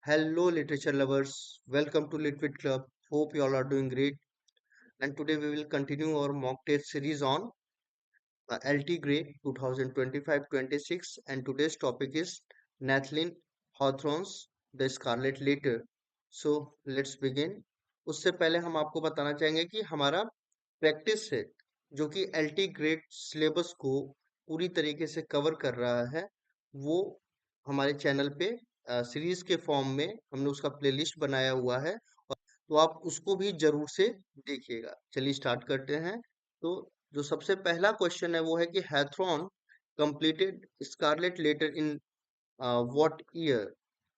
Hello, literature lovers. Welcome to Litwit Club. Hope you all are doing great. And today we will continue our mock test series on LT Gray 2025-26. And today's topic is Nathlin Hawthorne's The Scarlet Letter. So let's begin. उससे पहले हम आपको बताना चाहेंगे कि हमारा practice है जो कि LT ग्रेड सिलेबस को पूरी तरीके से कवर कर रहा है वो हमारे चैनल पे सीरीज के फॉर्म में हमने उसका प्लेलिस्ट बनाया हुआ है तो आप उसको भी जरूर से देखिएगा। चलिए स्टार्ट करते हैं। तो जो सबसे पहला क्वेश्चन है वो है कि हैथ्रॉन completed Scarlet Letter in what year?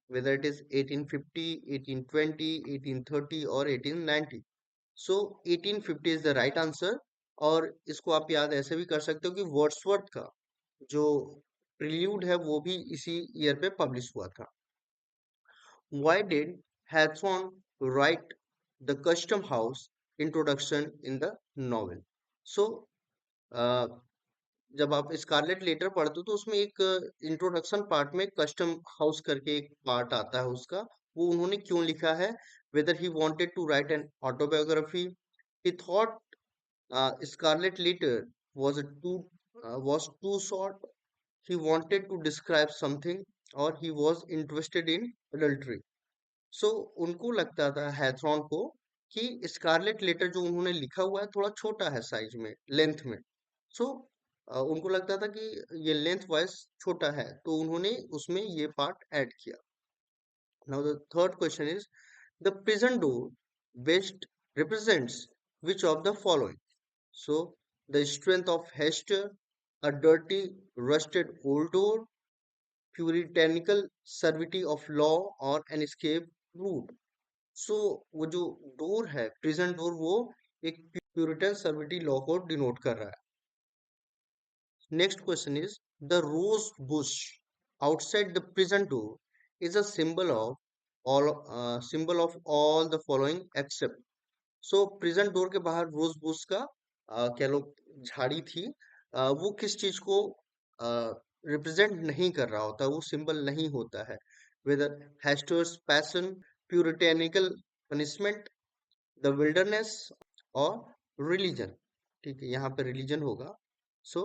Whether it is 1850, 1820, 1830 or 1890. So 1850 is the right answer। और इसको आप याद ऐसे भी कर सकते हो कि वर्ड्सवर्थ का जो प्रिल्यूड है वो भी इसी ईयर पे पब्लिश हुआ था। Why did Hawthorne write the Custom House introduction in the novel? So, जब आप स्कारलेट लेटर पढ़ते हो तो उसमें एक इंट्रोडक्शन पार्ट में कस्टम हाउस करके एक पार्ट आता है उसका वो उन्होंने क्यों लिखा है whether he wanted to write an autobiography he thought Scarlet Letter was a too was too short he wanted to describe something or he was interested in adultery। सो उनको लगता था हैथरॉन को कि स्कारलेट लेटर जो उन्होंने लिखा हुआ है थोड़ा छोटा है साइज में लेंथ में। सो उनको लगता था कि ये लेंथ वाइज छोटा है तो उन्होंने उसमें ये पार्ट ऐड किया। Now the third question is the prison door best represents which of the following? So the strength of Hester, a dirty rusted old door, puritanical servitude of law or an escape route। So वो जो door है prison door वो एक Puritan severity law को denote कर रहा है। Next question is the rose bush outside the prison door is a symbol of all the following except. So prison door के बाहर रोज बुश का कह लो झाड़ी थी। वो किस चीज को रिप्रेजेंट नहीं कर रहा होता वो सिंबल नहीं होता है whether Hester's passion puritanical punishment the wilderness और रिलीजन। ठीक है यहाँ पे रिलीजन होगा। So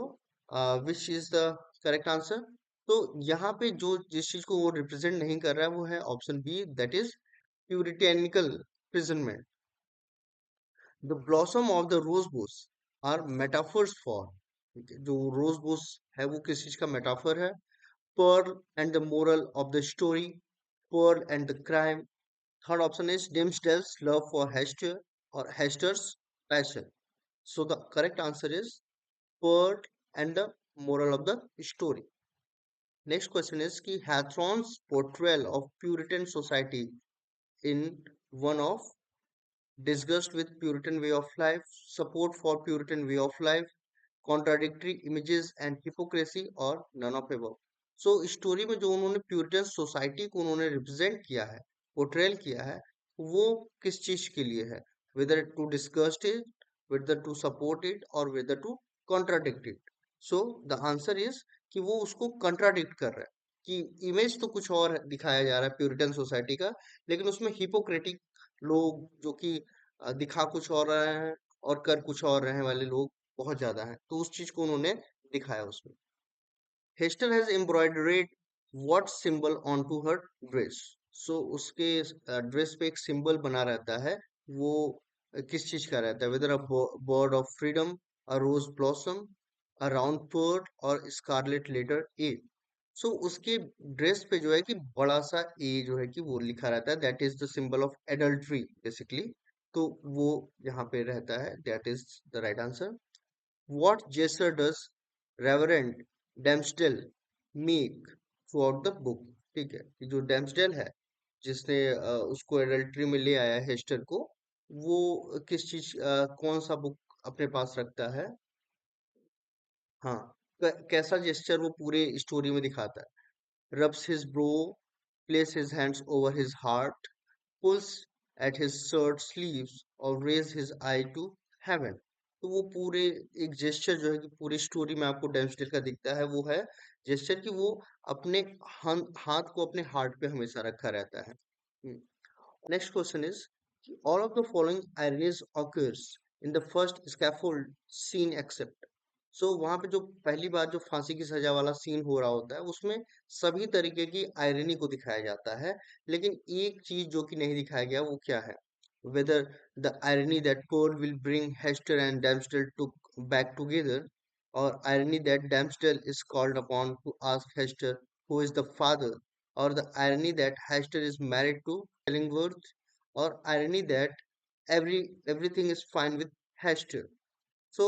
which is the correct answer. तो यहाँ पे जो जिस चीज को वो रिप्रेजेंट नहीं कर रहा है वो है option B that is puritanical imprisonment. The blossom of the rose bush are metaphors for. जो रोज बुश है वो किस चीज का मेटाफर है? Perl and the moral of the story, Perl and the crime. Third option is Dimmesdale's love for Hester or Hester's passion. So the correct answer is Pearl and the moral of the story. Next question is कि Hathorne's portrayal of Puritan society in one of disgust with Puritan way of life, support for Puritan way of life, contradictory images and hypocrisy or none of above। So story में जो उन्होंने Puritan society को उन्होंने represent किया है portrayal किया है वो किस चीज के लिए है? Whether to discussed it, whether to support it और whether to contradict it. So the answer is कि वो उसको कंट्राडिक्ट कर रहा है कि इमेज तो कुछ और दिखाया जा रहा है प्यूरिटन सोसाइटी का लेकिन उसमें हिपोक्रेटिक लोग जो कि दिखा कुछ और रहे हैं और कर कुछ और रहे वाले लोग बहुत ज्यादा हैं तो उस चीज को उन्होंने दिखाया उसमें। Hester has embroidered what symbol on to her dress. सो उसके ड्रेस पे एक सिंबल बना रहता है वो किस चीज का रहता है? Whether a bird of freedom, a rose blossom, a round pearl और स्कारलेट लेटर ए। सो उसके ड्रेस पे जो है कि बड़ा सा ए जो है कि वो लिखा रहता है that is the symbol of adultery basically. तो वो यहाँ पे रहता है that is the right answer. What gesture does Reverend Dimmesdale make throughout the book? ठीक है कि जो डैम्सडेल है जिसने उसको एडल्ट्री में ले आया हेस्टर को वो किस चीज कौन सा बुक अपने पास रखता है? हाँ कैसा जेस्चर वो पूरे स्टोरी में दिखाता है? rubs his brow, places his hands over his heart, pulls at his shirt sleeves, or raises his eye to heaven। तो वो पूरे एक जेस्चर जो है कि पूरी स्टोरी में आपको डैम्सडेल का दिखता है, वो है जेस्चर कि वो अपने हाथ को अपने हार्ट पे हमेशा रखा रहता है। Next question is all of the following ironies occurs in the first scaffold scene except। सो वहां पे जो पहली बार जो फांसी की सजा वाला सीन हो रहा होता है उसमें सभी तरीके की आयरनी को दिखाया जाता है, लेकिन एक चीज जो कि नहीं दिखाया गया वो क्या है? whether the irony that Pearl will bring Hester and Damsel to back together, or irony that Damsel is called upon to ask Hester who is the father, or the irony that Hester is married to Illingworth, or irony that everything is fine with Hester। सो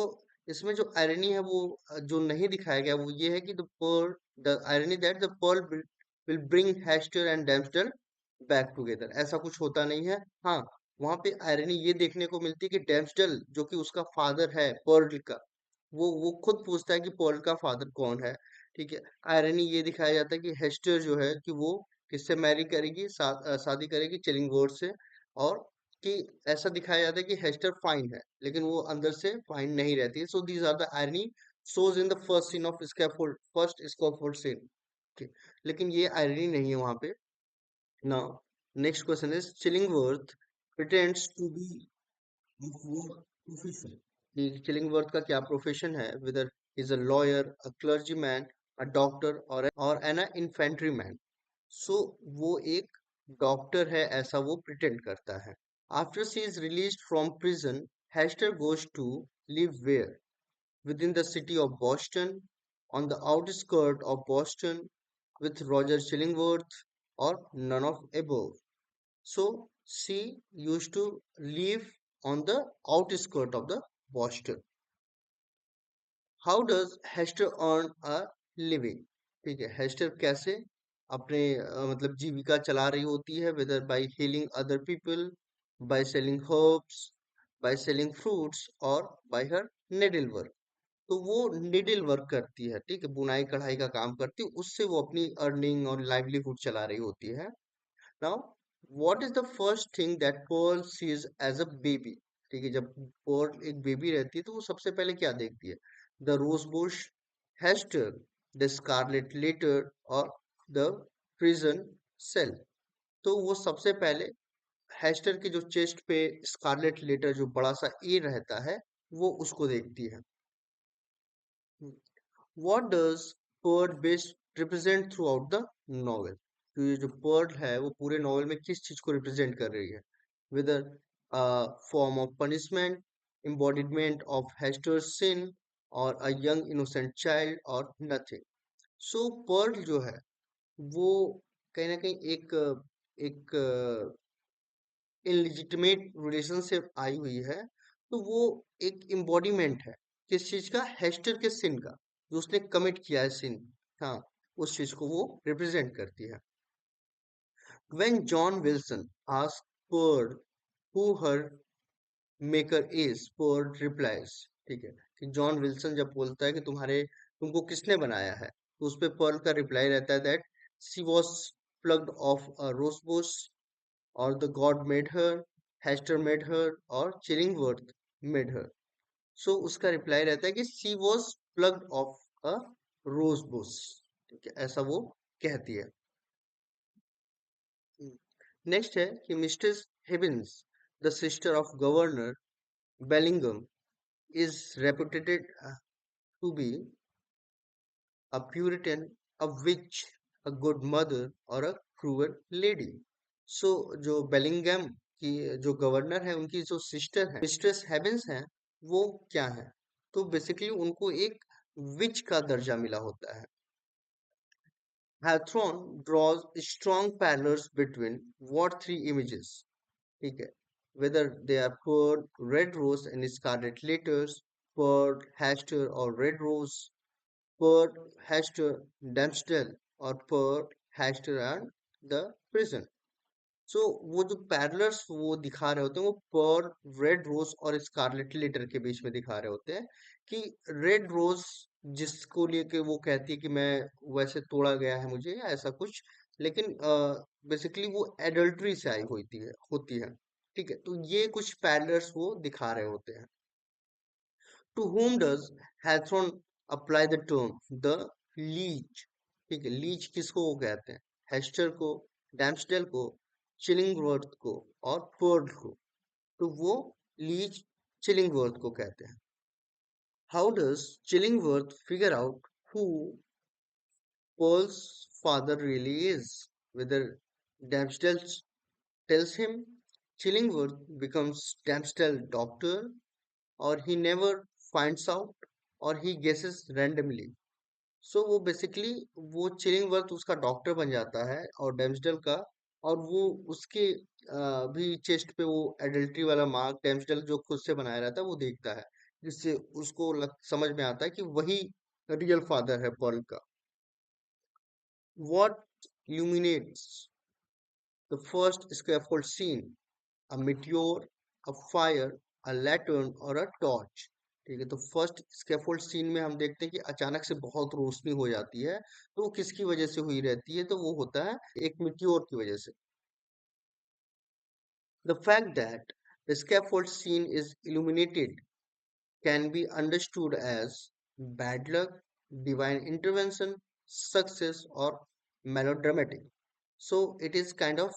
इसमें जो irony है वो जो नहीं दिखाया गया वो ये है कि the irony that the Pearl will bring Hester and Dimmesdale back together, ऐसा कुछ होता नहीं है। हाँ, वहां पे आयरनी ये देखने को मिलती है कि डैम्स्टल जो कि उसका फादर है पर्ल का, वो खुद पूछता है कि पर्ल का फादर कौन है। ठीक है, आयरनी ये दिखाया जाता है कि हेस्टर जो है कि वो किससे मैरी करेगी, शादी करेगी चिलिंगवोर्ड से, और कि ऐसा दिखाया जाता है कि हेस्टर फाइन है लेकिन वो अंदर से फाइन नहीं रहती है। So these are the irony shows in the first scene of scaffold, first scaffold scene। ठीक, लेकिन ये आयरनी नहीं है वहां पे। Now next question is Chillingworth pretends to be of what profession। कि चिलिंगवर्थ का क्या प्रोफेशन है, whether is a lawyer, a clergyman, a doctor or an infantryman। सो वो एक डॉक्टर है ऐसा वो प्रिटेंड करता है। After she is released from prison, Hester goes to live where, within the city of Boston, on the outskirts of Boston, with Roger Chillingworth, or none of above। So she used to live on the outskirts of the Boston। How does Hester earn a living? ठीक है, हेस्टर कैसे अपने मतलब जीविका चला रही होती है, whether by healing other people, by selling herbs, by selling fruits, और बाय हर निडल वर्क। तो वो निडल वर्क करती है, ठीक है, बुनाई कढ़ाई का काम करती है, उससे वो अपनी अर्निंग और लाइवलीहुड चला रही होती है। Now what is the first thing that Pearl sees as a baby? ठीक है, जब पर्ल एक बेबी रहती है तो वो सबसे पहले क्या देखती है? The rose bush, Hester, the Scarlett letter, और द प्रिजन सेल। तो वो सबसे पहले हेस्टर के जो चेस्ट पे स्कारलेट लेटर जो बड़ा सा ए रहता है वो उसको देखती है। What does Pearl best represent throughout the novel? तो ये जो पर्ल है वो पूरे नॉवेल में किस चीज को रिप्रेजेंट कर रही है? Whether form of punishment, embodiment of Hester's sin, और a young innocent child, और nothing। सो पर्ल जो है वो कहीं ना कहीं एक इनलिजिटिमेट रिलेशन से आई हुई है, तो वो एक एम्बॉडीमेंट है किस चीज का? हेस्टर के सिन का, जो उसने कमिट किया है सिन। हाँ, उस चीज को वो रिप्रेजेंट करती है। When John Wilson ask Pearl who her maker is, Pearl replies. ठीक है, कि जॉन विल्सन जब बोलता है कि तुमको किसने बनाया है, तो उस पे पर्ल का रिप्लाई रहता है that she was plucked off a rose bush, or the god made her, Hester made her, और Chillingworth made her। So उसका रिप्लाई रहता है कि she was plucked off a rose bush। ठीक है, ऐसा वो कहती है। नेक्स्ट है कि Mistress Hibbins, the sister of Governor Bellingham, is reputed to be a Puritan, a witch, a good mother, और a cruel lady। सो जो बेलिंगम की जो गवर्नर है उनकी जो सिस्टर है मिस्ट्रेस हेवेंस हैं, वो क्या है? तो बेसिकली उनको एक विच का दर्जा मिला होता है। Hawthorne draws strong parallels between what three images? ठीक है, whether they are Pearl, Red Rose and Scarlet Letters, Pearl, Hester or Red Rose, Pearl, Hester, Dempsey, और Pearl, Hester and the Prison। सो वो जो पैरलर्स वो दिखा रहे होते हैं वो रेड रोज और स्कारलेट लेटर के बीच में दिखा रहे होते हैं कि रेड रोज जिसको लेके वो कहती है कि मैं वैसे तोड़ा गया है मुझे या ऐसा कुछ, लेकिन बेसिकली वो एडल्ट्री से आई होती है। ठीक है, तो ये कुछ पैरलर्स वो दिखा रहे होते हैं। To whom does Hawthorne apply the term the leech? ठीक है, लीच किसको वो कहते हैं? हेस्टर को, डैम्सडेल को, चिलिंगवर्थ को और पर्ल को। तो वो लीच चिलिंगवर्थ को कहते हैं। How does Chillingworth figure out who Pearl's father really is? Whether Dempsey tells him, Chillingworth becomes Dempsey's doctor, or he never finds out, or he guesses randomly. सो वो बेसिकली वो चिलिंगवर्थ उसका डॉक्टर बन जाता है और डेम्सडल का, और वो उसके भी चेस्ट पे वो एडल्ट्री वाला मार्क डेम्सडल जो खुद से बनाया रहता है वो देखता है, जिससे उसको समझ में आता है कि वही रियल फादर है पॉल का। What illuminates the first scaffold scene? A meteor, a fire, a lantern और a torch। ठीक है, तो फर्स्ट स्कैफोल्ड सीन में हम देखते हैं कि अचानक से बहुत रोशनी हो जाती है। तो वो किसकी वजह से हुई रहती है? तो वो होता है एक मिट्योर की वजह से। The fact that the scaffold scene is illuminated can be understood as bad luck, divine intervention, success, or melodramatic. So it is kind of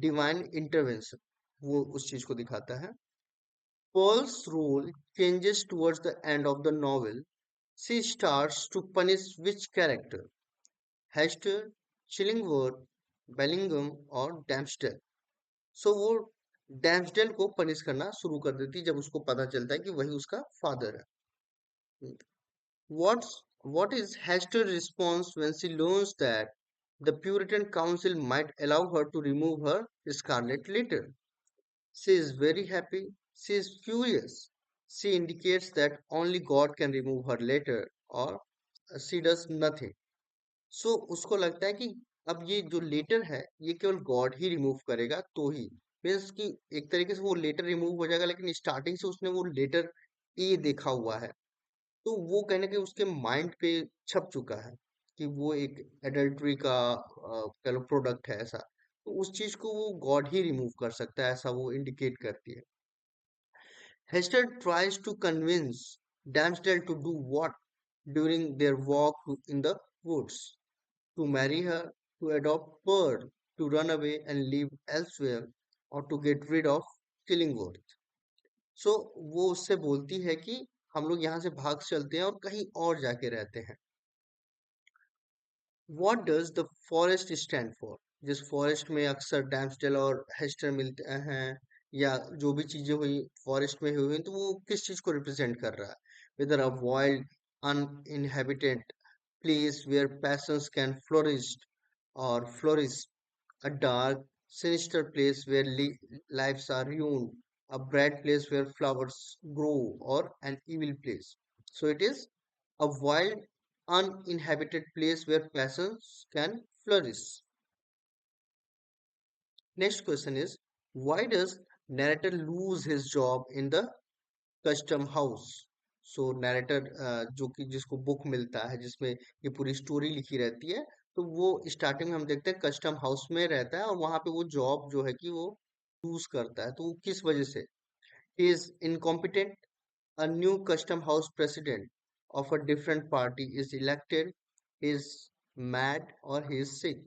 divine intervention. वो उस चीज को दिखाता है। Pearl's role changes towards the end of the novel. She starts to punish which character? Hester, Chillingworth, Bellingham और Dempsey. सो वो डैम्सडेल को punish करना शुरू कर देती है जब उसको पता चलता है कि वही उसका फादर है। What is Hester's response when she learns that the Puritan Council might allow her to remove her scarlet letter? She is very happy. She is furious. She indicates that only God can remove her letter, or she does nothing. सो उसको लगता है कि अब ये जो letter है ये केवल गॉड ही रिमूव करेगा तो ही, मीन्स कि एक तरीके से वो लेटर रिमूव हो जाएगा, लेकिन स्टार्टिंग से उसने वो लेटर ए देखा हुआ है, तो वो कहने के उसके माइंड पे छप चुका है कि वो एक एडल्ट्री का कह लो प्रोडक्ट है ऐसा। तो उस चीज को वो गॉड ही रिमूव कर सकता है, ऐसा वो इंडिकेट करती है। Hester tries to convince Damsdale to do what during their walk in the woods? To marry her, to adopt Pearl, to run away and live elsewhere, or to get rid of Killingworth. सो वो उससे बोलती है कि हम लोग यहाँ से भाग चलते हैं और कहीं और जाके रहते हैं। What does the forest stand for? जिस फॉरेस्ट में अक्सर डैम्सडेल और हेस्टर मिलते हैं, या जो भी चीजें हुई फॉरेस्ट में हुई तो वो किस चीज को रिप्रेजेंट कर रहा है? Whether a wild uninhabited place where passions can flourish, a dark, sinister place where lives are ruined, a bright place where flowers grow, or an evil place. So it is a wild, uninhabited place where passions can flourish. Next question is, why does narrator lose his job in the custom house? So narrator जो कि जिसको book मिलता है जिसमें ये पूरी story लिखी रहती है, तो वो स्टार्टिंग में हम देखते हैं कस्टम हाउस में रहता है और वहां पे वो जॉब जो है कि वो चूज करता है। तो वो किस वजह से? He is incompetent, a new custom house president of a different party is elected, is mad और ही इज सिक।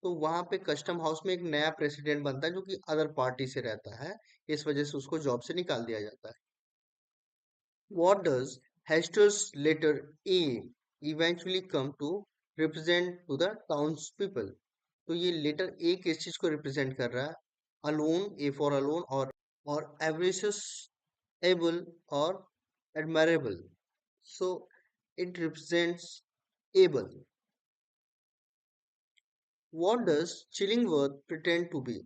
तो वहां पे कस्टम हाउस में एक नया प्रेसिडेंट बनता है जो कि अदर पार्टी से रहता है, इस वजह से उसको जॉब से निकाल दिया जाता है। What does Hester's letter A eventually come to represent to the townspeople? तो ये लेटर ए किस चीज को रिप्रेजेंट कर रहा है? अलोन, ए फॉर अलोन, और एवरेशियस, एबल और admirable. So it represents able. What does Chillingworth pretend to be?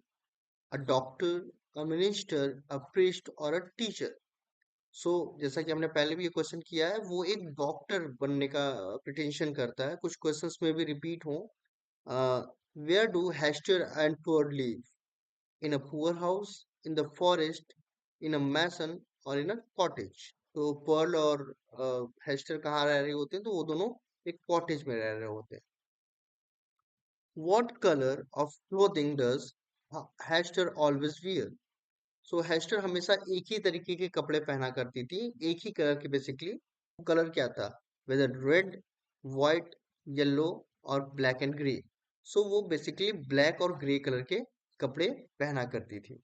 A doctor, a minister, a priest or a teacher? सो जैसा कि हमने पहले भी ये क्वेश्चन किया है, वो एक डॉक्टर बनने का प्रिटेंशन करता है। कुछ क्वेश्चंस में भी रिपीट हो। Where do Hester and Pearl live? In a poor house, in the forest, in a mansion और इन अ कॉटेज? तो पर्ल और हेस्टर कहाँ रह रहे होते हैं? तो वो दोनों एक कॉटेज में रह रहे होते हैं। What color of clothing does Hester always wear? सो हेस्टर हमेशा एक ही तरीके के कपड़े पहना करती थी, एक ही कलर के बेसिकली। कलर क्या था? वेदर रेड, व्हाइट, येलो और ब्लैक एंड ग्रे। सो वो बेसिकली ब्लैक और ग्रे कलर के कपड़े पहना करती थी।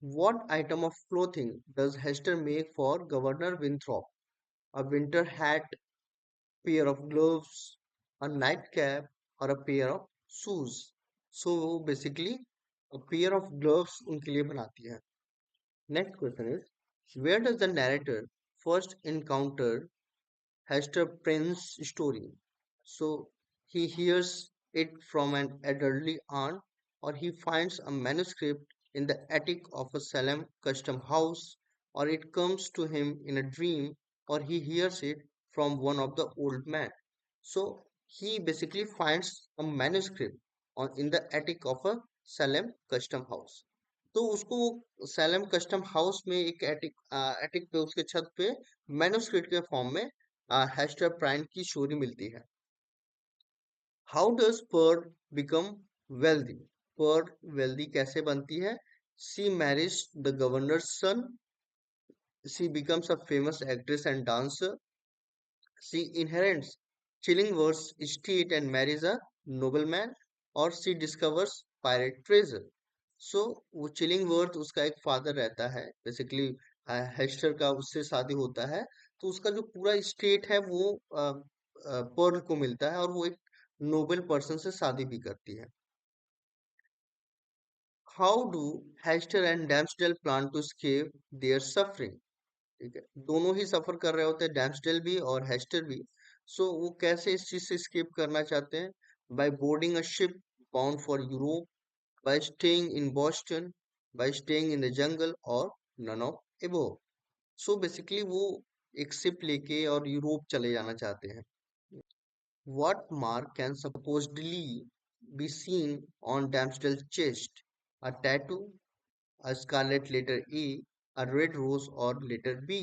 What item of clothing does Hester make for Governor Winthrop? A winter hat, pair of gloves, a nightcap, or a pair of shoes? So basically, a pair of gloves उनके लिए बनाती है. Next question is, where does the narrator first encounter Hester Prynne's story? So he hears it from an elderly aunt, or he finds a manuscript in the attic of a Salem custom house, or it comes to him in a dream, or he hears it from one of the old men. So he basically finds a manuscript in the attic of a Salem custom house. तो उसको वो slam custom house में एक attic पे उसके छत पे manuscript के फॉर्म में हेस्टर प्राइन की स्टोरी मिलती है। How does Pearl become wealthy? Pearl wealthy कैसे बनती है? She marriage the governor son, she becomes a famous actress and dancer, she inherits Chillingworth's estate and marries a nobleman, or she discovers pirate treasure. So वो चिलिंगवर्थ उसका एक father रहता है basically, Hester का उससे शादी होता है, तो उसका जो पूरा स्टेट है वो पर्ल को मिलता है, और वो एक नोबल पर्सन से शादी भी करती है। How do Hester and Dimmesdale plan to escape their suffering? ठीक है, दोनों ही सफर कर रहे होते हैं, डैम्सडेल भी और हेस्टर भी। सो वो कैसे इस चीज से स्केप करना चाहते हैं? By boarding a ship bound for Europe, by staying in Boston, by staying in the jungle, और none of above. So basically वो एक शिप लेके और यूरोप चले जाना चाहते हैं। What mark can supposedly be seen on Dambstell's chest? A tattoo, a scarlet letter A, a red rose, or letter B?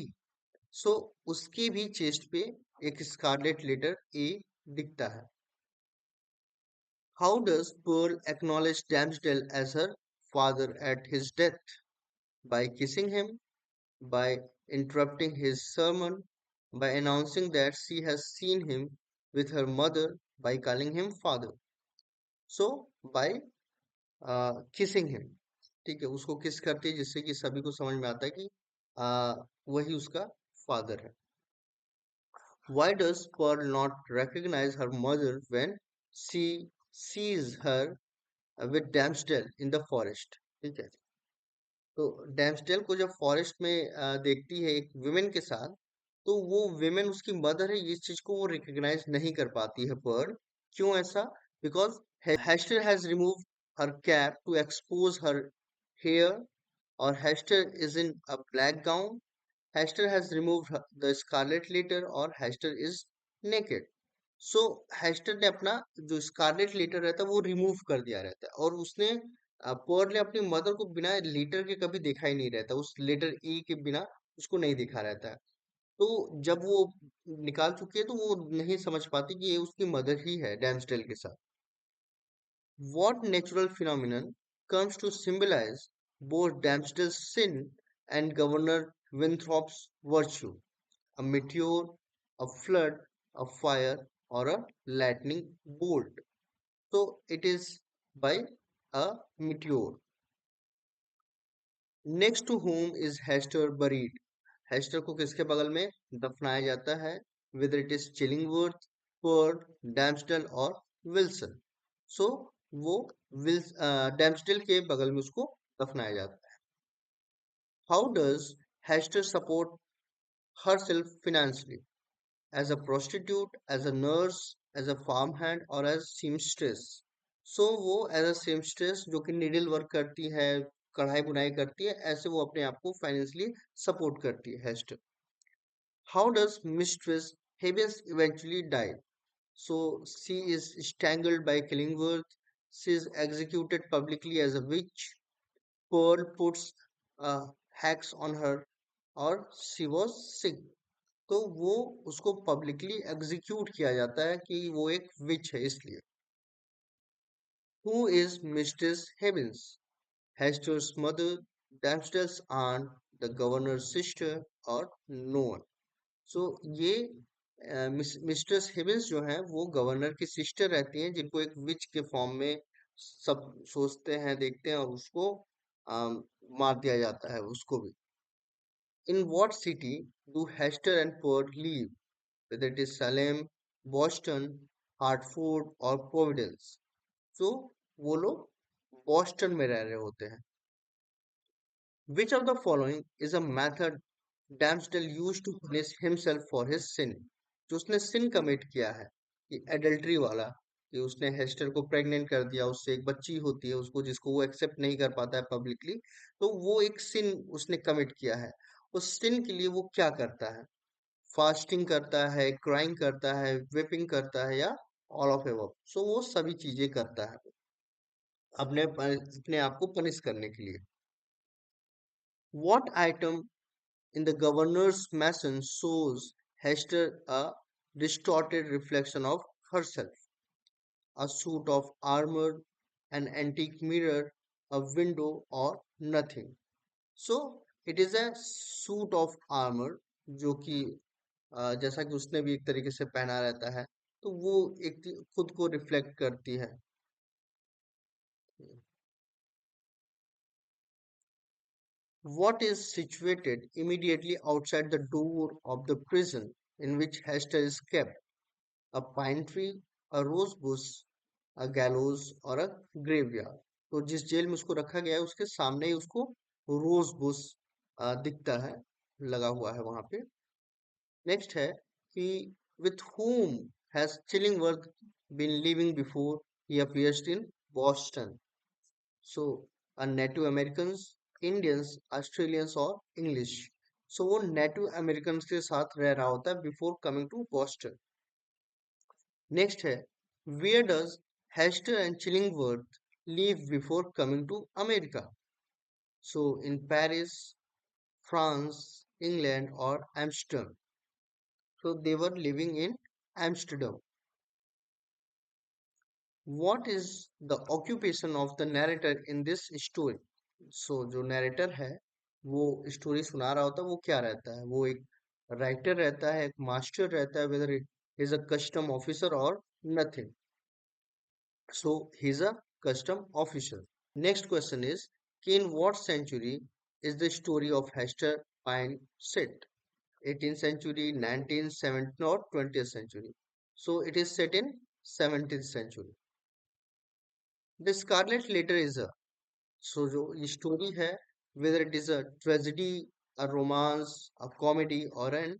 सो उसकी भी चेस्ट पे एक स्कारलेट लेटर ए दिखता है। How does Pearl acknowledge Dimmesdale as her father at his death? By kissing him, by interrupting his sermon, by announcing that she has seen him with her mother, by calling him father. So by kissing him, ठीक है, उसको किस करती है जिससे कि सभी को समझ में आता है कि वही उसका फादर है। Why does Pearl not recognize her mother when she sees her with Damsdale in the forest? ठीक है, तो डैम्सडेल को जब फॉरेस्ट में देखती है एक विमेन के साथ, तो वो विमेन उसकी मदर है, इस चीज को वो रिकॉग्नाइज नहीं कर पाती है पर्ल। क्यों ऐसा? Because Hester has remove her cap to expose her hair, और Hester is in a black gown. Hester has removed the Scarlett letter, और Hester is naked. So Hester ने अपना जो स्कारलेट लेटर रहता है वो रिमूव कर दिया रहता है, और उसने पर्ल ने अपनी मदर को बिना लेटर के कभी देखा ही नहीं रहता, उस लेटर ई के बिना उसको नहीं दिखा रहता है। तो जब वो निकाल चुकी है तो वो नहीं समझ पाती कि ये उसकी मदर ही है डैम्सडेल के साथ। What natural phenomenon comes to symbolize both Dambsdale's sin and Governor Winthrop's virtue? A meteor, a flood, a fire, or a lightning bolt? So it is by a meteor. Next to whom is Hester buried? Hester को किसके बगल में दफनाया जाता है? whether it is चिलिंगवर्थ, Perl, डैम्सडल और Wilson. सो वो डैम्सडल के बगल में उसको दफनाया जाता है। How does Hester support herself financially? As a prostitute, as a nurse, as a farmhand, और as seamstress? सो वो एज अ seamstress जो कि निडल वर्क करती है, कढ़ाई बुनाई करती है, ऐसे वो अपने आप को फाइनेंशियली सपोर्ट करती है Hester. How does Mistress Hibbins eventually die? So she is strangled by Killingworth. She is executed publicly as a witch. Pearl puts hacks on her, और she was sick. तो वो उसको पब्लिकली एग्जीक्यूट किया जाता है कि वो एक विच है इसलिए। Who is Mistress Hibbins? Hester's mother, Damsels aunt, the governor's sister, or no one. सो ये मिस्ट्रेस हिबिन्स जो है वो गवर्नर की सिस्टर रहती हैं जिनको एक विच के फॉर्म में सब सोचते हैं देखते हैं और उसको मार दिया जाता है उसको भी. In what city do Hester and Pearl live, whether it is Salem, Boston, Hartford or Providence? So वो लोग बॉस्टन में रह रहे होते हैं. Which of the following is a method Damsdale used to punish himself for his sin? जो उसने sin commit किया है कि adultery वाला, कि उसने हेस्टर को प्रेग्नेंट कर दिया, उससे एक बच्ची होती है उसको जिसको वो एक्सेप्ट नहीं कर पाता है पब्लिकली, तो वो एक sin उसने कमिट किया है. उस sin के लिए वो क्या करता है? फास्टिंग करता है, क्राइंग करता है, विपिंग करता है, या ऑल ऑफ एबव. सो वो सभी चीजें करता है अपने आप को पनिश करने के लिए. What item in the governor's mansion shows Hester a distorted reflection of herself? A suit of armor, an antique mirror, a window, or nothing. So it is a suit of armor जो कि जैसा कि उसने भी एक तरीके से पहना रहता है, तो वो एक खुद को रिफ्लेक्ट करती है. What is situated immediately outside the door of the prison in which Hester is kept? A pine tree, a rose bush, a gallows or a graveyard. तो जिस जेल में उसको रखा गया है उसके सामने ही उसको रोज बुश दिखता है, लगा हुआ है वहां पे. नेक्स्ट है कि with whom has Chillingworth been living before he appeared in Boston? So a Native Americans, Indians, Australians और English. So वो Native Americans के साथ रह रहा होता है before coming to Boston. Next है where does Hester and Chillingworth live before coming to America? So in Paris, France, England और Amsterdam. So they were living in Amsterdam. What is the occupation of the narrator in this story? So जो narrator है वो story सुना रहा होता है वो क्या रहता है? वो एक राइटर रहता है, एक मास्टर रहता है, weather it is a custom officer और nothing. So he's a custom officer. Next question is, in what century is the story of Hester Pine set? 18th century, 19th, 17th or 20th century? So it is set in 17th century. The Scarlet Letter is a, so जो ये story है, whether it is a tragedy, a romance, a comedy or an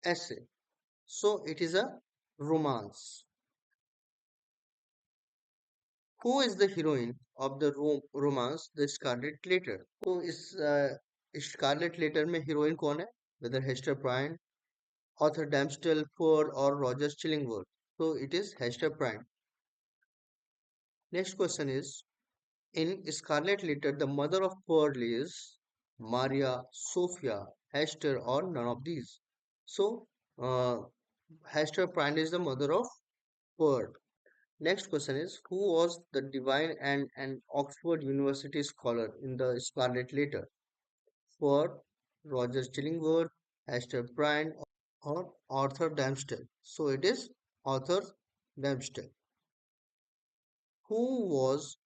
essay. So it is a romance. Who is the heroine of the romance The Scarlet Letter? तो इस Scarlett letter में heroine कौन है? Weather Hester प्राइन, author डैम्स्टेल Ford और Roger चिलिंगवर्थ. So it is Hester Prynne. Next question is, in Scarlet Letter, the mother of Pearl is Maria, Sophia, Hester, or none of these. So uh, Hester Prynne is the mother of Pearl. Next question is, who was the divine and an Oxford University scholar in the Scarlet Letter? For Roger Chillingworth, Hester Prynne, or Arthur Dempsey. So it is Arthur Dempsey. Who was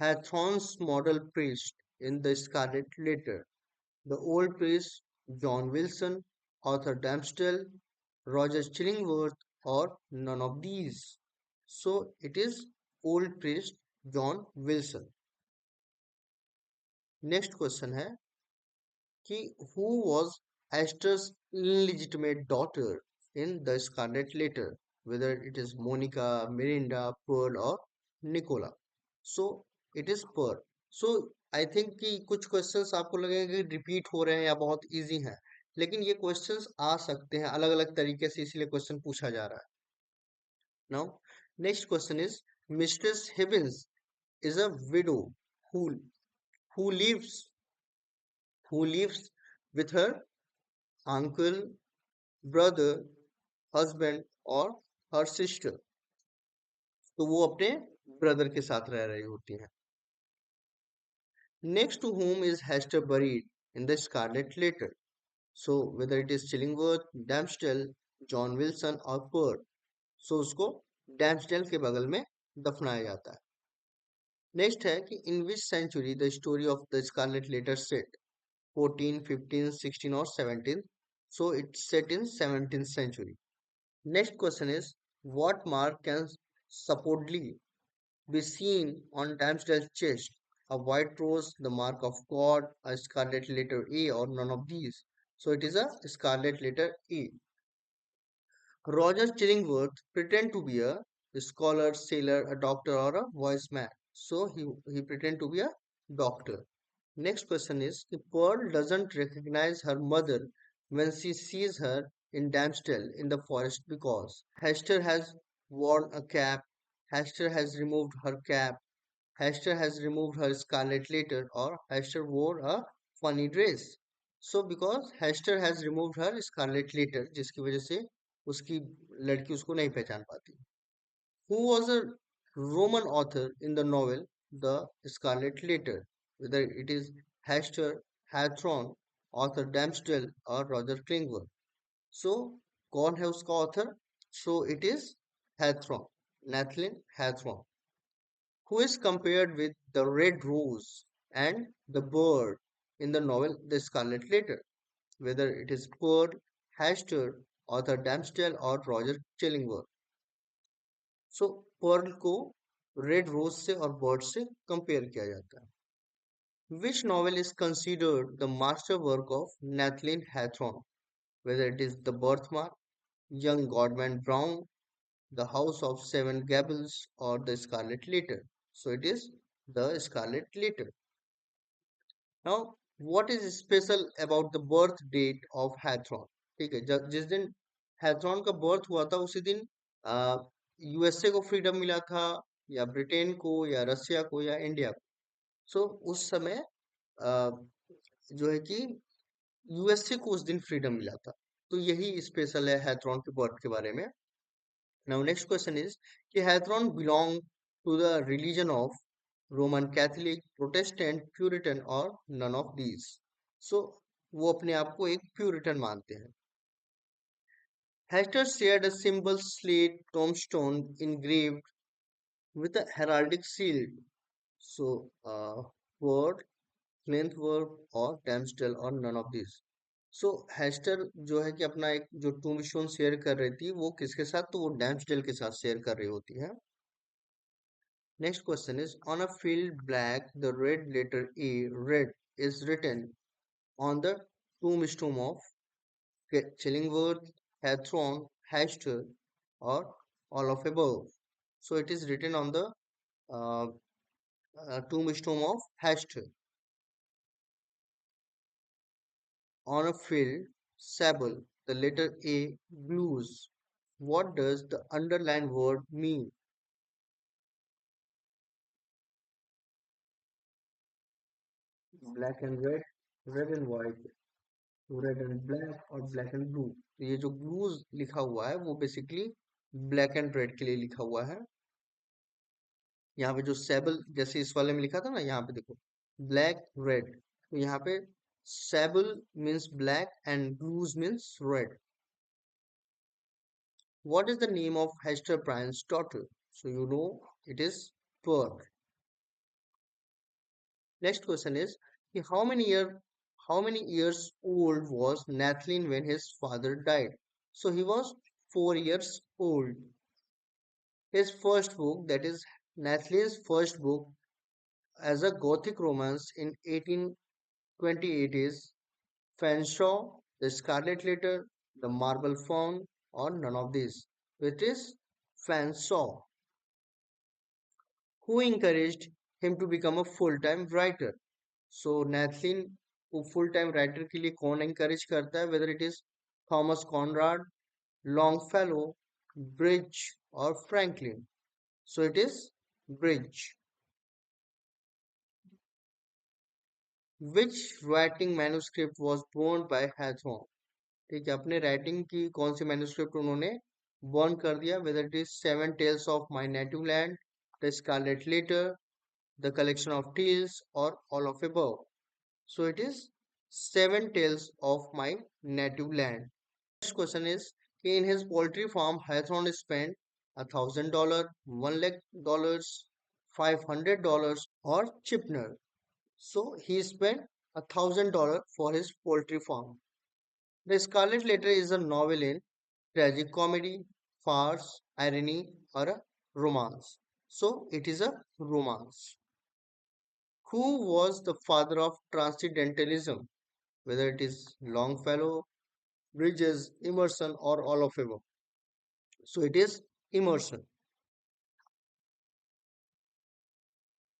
Hathorne's model priest in the Scarlet Letter? The old priest John Wilson, Arthur Dempsey, Roger Chillingworth, or none of these. So it is old priest John Wilson. Next question है कि who was Esther's illegitimate daughter in the Scarlet Letter, whether it is Monica, Mirinda, Pearl or Nicola. So it is Pearl. So I think कि कुछ questions आपको लगेगा कि repeat हो रहे हैं या बहुत इजी हैं, लेकिन ये क्वेश्चंस आ सकते हैं अलग अलग तरीके से, इसलिए क्वेश्चन पूछा जा रहा है. Now next question is, Mistress Hibbins is a widow who who lives who lives with her uncle, brother, husband और her sister. तो वो अपने ब्रदर के साथ रह रही होती हैं. Next to whom is Hester buried in the Scarlet Letter? So whether it is Chillingworth, Dambstel, John Wilson और Pearl, so उसको डैम्सडेल के बगल में दफनाया जाता है. नेक्स्ट है कि in which century the story of the Scarlett letter set, 14, 15, 16 और 17. So it's set in 17th century. Next question is, what mark can supposedly be seen on Damsdel's chest? A white rose, the mark of God, a scarlet letter A, or none of these. So it is a scarlet letter A. Roger Chillingworth pretend to be a scholar, sailor, a doctor, or a wise man. So he pretend to be a doctor. Next question is, Pearl doesn't recognize her mother when she sees her in Damsdale in the forest because Hester has worn a cap, Hester has removed her cap, Hester has removed her scarlet letter, or Hester wore a funny dress. So because Hester has removed her scarlet letter, जिसकी वजह से उसकी लड़की उसको नहीं पहचान पाती. Who was a Roman author in the novel The Scarlet Letter? Whether it is Hester Hathorne, author Damsdale, or Roger Klingberg. So, कौन है उसका author? So it is Hathorne, Nathlin Hathorne, who is compared with the red rose and the bird in the novel The Scarlet Letter. Whether it is Pearl, Hester, author Damsdale, or Roger Chillingworth. So Pearl को red rose से और bird से compare किया जाता है. Which novel is considered the master work of Nathaniel Hawthorne? Whether it is the birthmark, young Goodman Brown, the house of seven gables और the Scarlett letter. So it is the Scarlett letter. Now what is special about the birth date of Hawthorne? ठीक है, जिस दिन हैथरॉन का birth हुआ था उसी दिन यूएसए को फ्रीडम मिला था, या ब्रिटेन को, या रसिया को, या इंडिया को. सो उस समय अ, जो है कि यूएसए को उस दिन फ्रीडम मिला था. तो यही स्पेशल है हैथरॉन के बर्थ के बारे में. नाउ नेक्स्ट क्वेश्चन इज कि Hawthorne belong to the religion of Roman Catholic, Protestant, Puritan और नन ऑफ दीज. सो वो अपने आप को एक प्यूरिटन मानते हैं. Hester shared a simple slate tombstone engraved with a heraldic shield. So, word, length word और Damsdale और none of these. So, Hester जो है कि अपना एक जो टूम्बस्टोन शेयर कर रही थी वो किसके साथ? तो वो डैम्सडेल के साथ शेयर कर रही होती है. Next question is, on a field black the red letter A red is written on the tombstone of Chillingworth, Hathorne, Hester, or all of above. So it is written on the uh, tombstone of Hester. On a field, sable, the letter A glues. What does the underlined word mean? Black and red and white, red and black और black and blue. तो ये जो blues लिखा हुआ है वो basically black and red के लिए लिखा हुआ है. यहाँ पे जो सेबल जैसे इस वाले में लिखा था ना, यहाँ पे देखो ब्लैक रेड, तो यहाँ पे sable means black and blues means red. What is the name of Hester Prynne's daughter? So you know it is Pearl. Next question is, how many years old was Nathlin when his father died? So he was 4 years old. His first book, that is Nathlin's first book as a Gothic romance in 1828 is Fanshawe, The Scarlet Letter, The Marble Faun, or none of these. It is Fanshawe. Who encouraged him to become a full-time writer? So Nathlin को full-time writer के लिए कौन encourage करता है? Whether it is Thomas Conrad, Longfellow, Bridge, or Franklin. So it is Bridge. Which writing manuscript was burned by Hawthorne? ठीक है, अपने writing की कौन सी मैन्युस्क्रिप्ट उन्होंने बर्न कर दिया? Whether it is seven tales of my native land, the Scarlett Letter, the collection of tales, or all of above? So it is seven tales of my native land. Next question is, in his poultry farm, Hathorn spent $1,000, $1 lakh, $500, or Chipner. So he spent $1,000 for his poultry farm. The Scarlet Letter is a novel in tragic comedy, farce, irony, or a romance. So it is a romance. Who was the father of transcendentalism? Whether it is Longfellow, Bridges, Emerson, or all of above. So it is Emerson.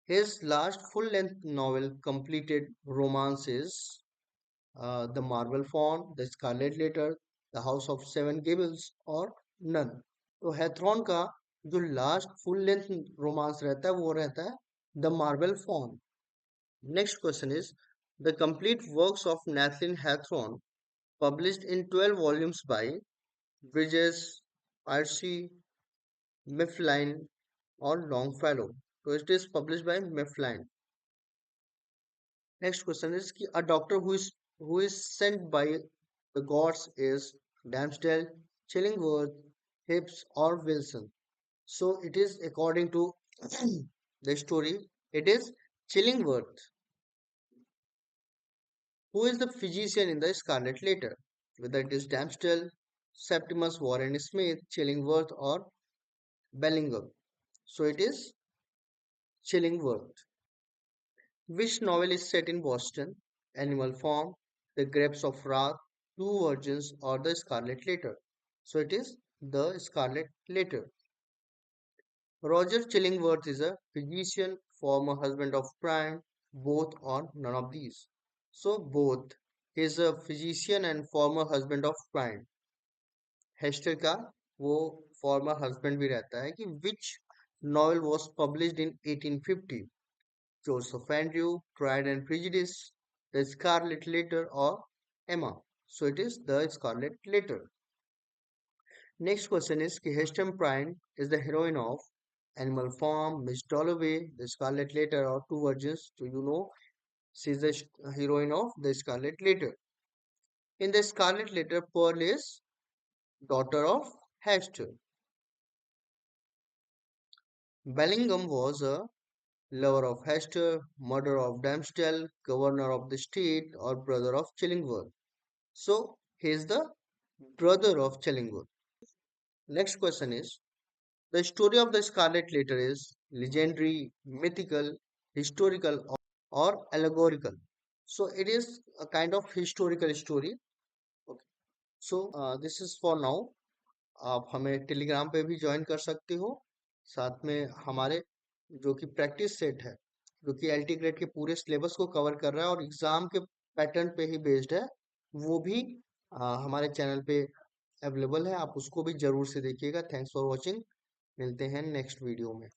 His last full-length novel completed romance is The Marble Fawn, The Scarlet Letter, The House of Seven Gables, और None. तो हैथरॉन का जो last full length romance रहता है वो रहता है the marble faun. Next question is, the complete works of Nathaniel Hawthorne published in 12 volumes by Bridges, Percy, Mifflin, or Longfellow. So it is published by Mifflin. Next question is कि a doctor who is sent by the gods is Damsdale, Chillingworth, Hibbs, or Wilson. So it is according to the story. It is Chillingworth. Who is the physician in the Scarlet Letter? Whether it is Damsdale, Septimus Warren Smith, Chillingworth, or Bellingham. So it is Chillingworth. Which novel is set in Boston? Animal Farm, The Grapes of Wrath, Two Virgins, or The Scarlet Letter? So it is The Scarlet Letter. Roger Chillingworth is a physician, former husband of Prime, both or none of these. So both. He is a physician and former husband of Prime. Hester का वो former husband भी रहता है कि which novel was published in 1850. Joseph Andrew, Pride and Prejudice, The Scarlet Letter, or Emma. So it is The Scarlet Letter. Next question is कि Heston Prynne is the heroine of Animal Farm, Miss Dalloway, The Scarlet Letter, or Two Virgins. Do you know she is the heroine of The Scarlet Letter? In The Scarlet Letter, Pearl is daughter of Hester. Bellingham was a lover of Hester, murderer of Damsdale, governor of the state, or brother of Chillingworth. So he is the brother of Chillingworth. Next question is, the story of the Scarlet Letter is legendary, mythical, historical, or allegorical. So it is a kind of historical story. Okay. So this is for now. आप हमें Telegram पे भी join कर सकते हो. साथ में हमारे जो कि प्रैक्टिस सेट है जो कि एलटी ग्रेड के पूरे सिलेबस को कवर कर रहा है और एग्जाम के पैटर्न पे ही बेस्ड है, वो भी हमारे चैनल पे अवेलेबल है. आप उसको भी जरूर से देखिएगा. Thanks for watching. मिलते हैं नेक्स्ट वीडियो में.